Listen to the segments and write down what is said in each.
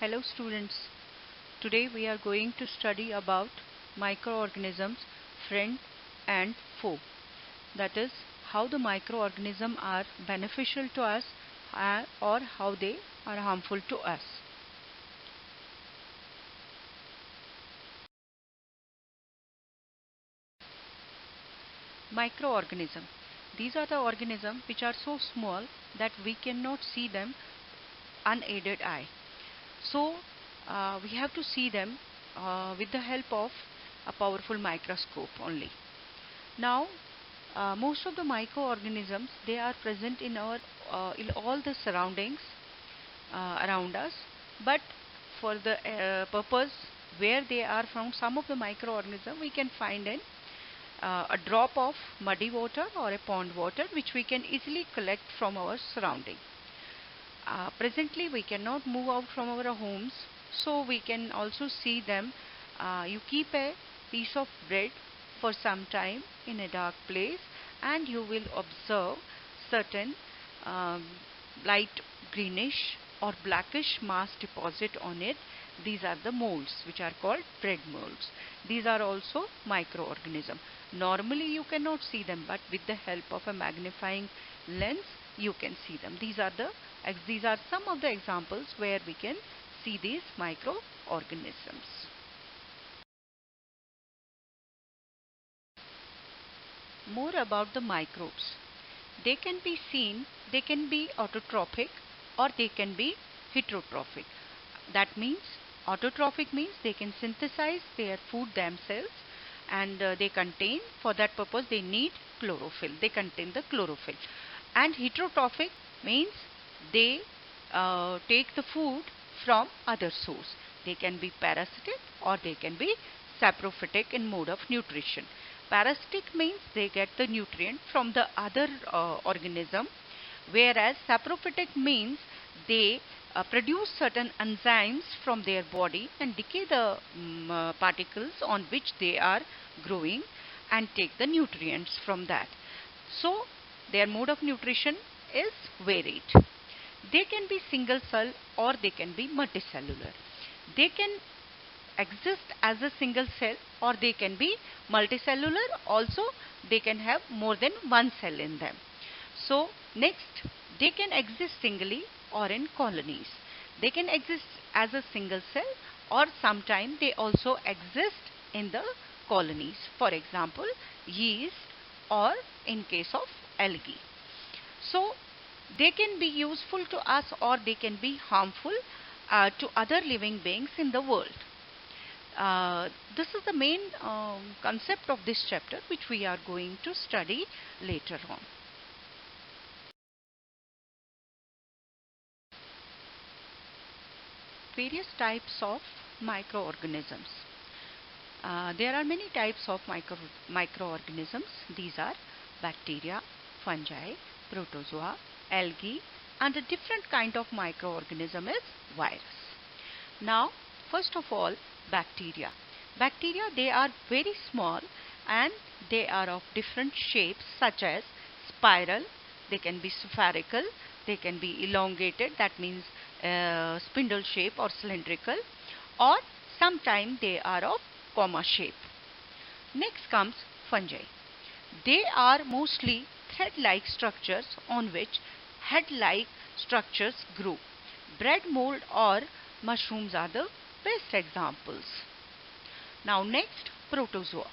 Hello students. Today we are going to study about microorganisms, friend and foe. That is, how the microorganisms are beneficial to us or how they are harmful to us. Microorganism. These are the organisms which are so small that we cannot see them unaided eye. So we have to see them with the help of a powerful microscope only. Now, most of the microorganisms, they are present in in all the surroundings around us, but for the purpose where they are found, some of the microorganisms we can find in a drop of muddy water or a pond water, which we can easily collect from our surrounding. Presently we cannot move out from our homes, so we can also see them. You keep a piece of bread for some time in a dark place and you will observe certain light greenish or blackish mass deposit on it. These are the molds, which are called bread molds. These are also microorganisms. Normally you cannot see them, but with the help of a magnifying lens you can see them. These are some of the examples where we can see these microorganisms. More about the microbes. They can be seen, they can be autotrophic or they can be heterotrophic. That means autotrophic means they can synthesize their food themselves and they contain, for that purpose they need chlorophyll. They contain the chlorophyll. And heterotrophic means they take the food from other source. They can be parasitic or they can be saprophytic in mode of nutrition. Parasitic means they get the nutrient from the other organism, whereas saprophytic means they produce certain enzymes from their body and decay the particles on which they are growing and take the nutrients from that. So their mode of nutrition is varied. They can be single cell or they can be multicellular. They can exist as a single cell or they can be multicellular. Also they can have more than one cell in them. So next, they can exist singly or in colonies. They can exist as a single cell or sometimes they also exist in the colonies. For example, yeast or in case of algae. So they can be useful to us or they can be harmful to other living beings in the world. This is the main concept of this chapter, which we are going to study later on. Various types of microorganisms. There are many types of microorganisms. These are bacteria, fungi, protozoa, algae, and a different kind of microorganism is virus. Now, first of all, bacteria. Bacteria, they are very small and they are of different shapes such as spiral, they can be spherical, they can be elongated, that means spindle shape or cylindrical, or sometimes they are of comma shape. Next comes fungi. They are mostly thread-like structures on which head-like structures grow. Bread mold or mushrooms are the best examples. Now next, protozoa.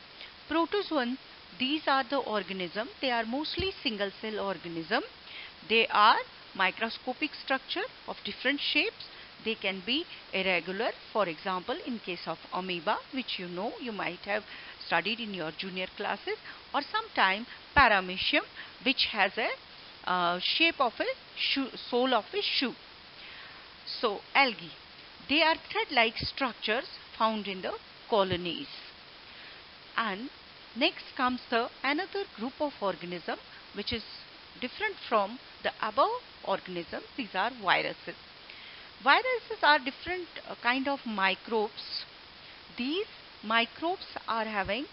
Protozoan, these are the organisms. They are mostly single cell organism. They are microscopic structure of different shapes. They can be irregular. For example, in case of amoeba, which you might have studied in your junior classes, or sometime paramecium, which has a shape of a sole of a shoe. So algae, they are thread-like structures found in the colonies. And next comes another group of organism which is different from the above organism. These are viruses. Viruses are different kind of microbes. These microbes are having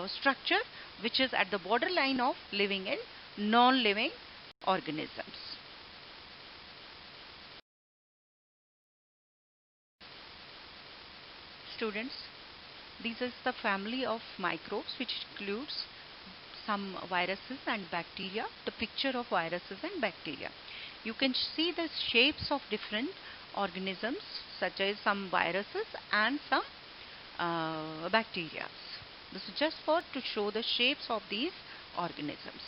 structure which is at the borderline of living and non-living organisms. students, this is the family of microbes which includes some viruses and bacteria, the picture of viruses and bacteria. You can see the shapes of different organisms such as some viruses and some bacteria. This is just for to show the shapes of these organisms.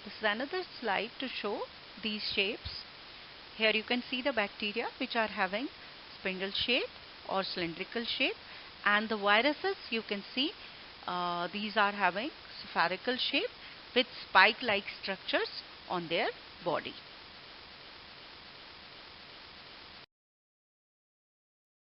This is another slide to show these shapes. Here you can see the bacteria which are having spindle shape or cylindrical shape, and the viruses you can see these are having spherical shape with spike like structures on their body.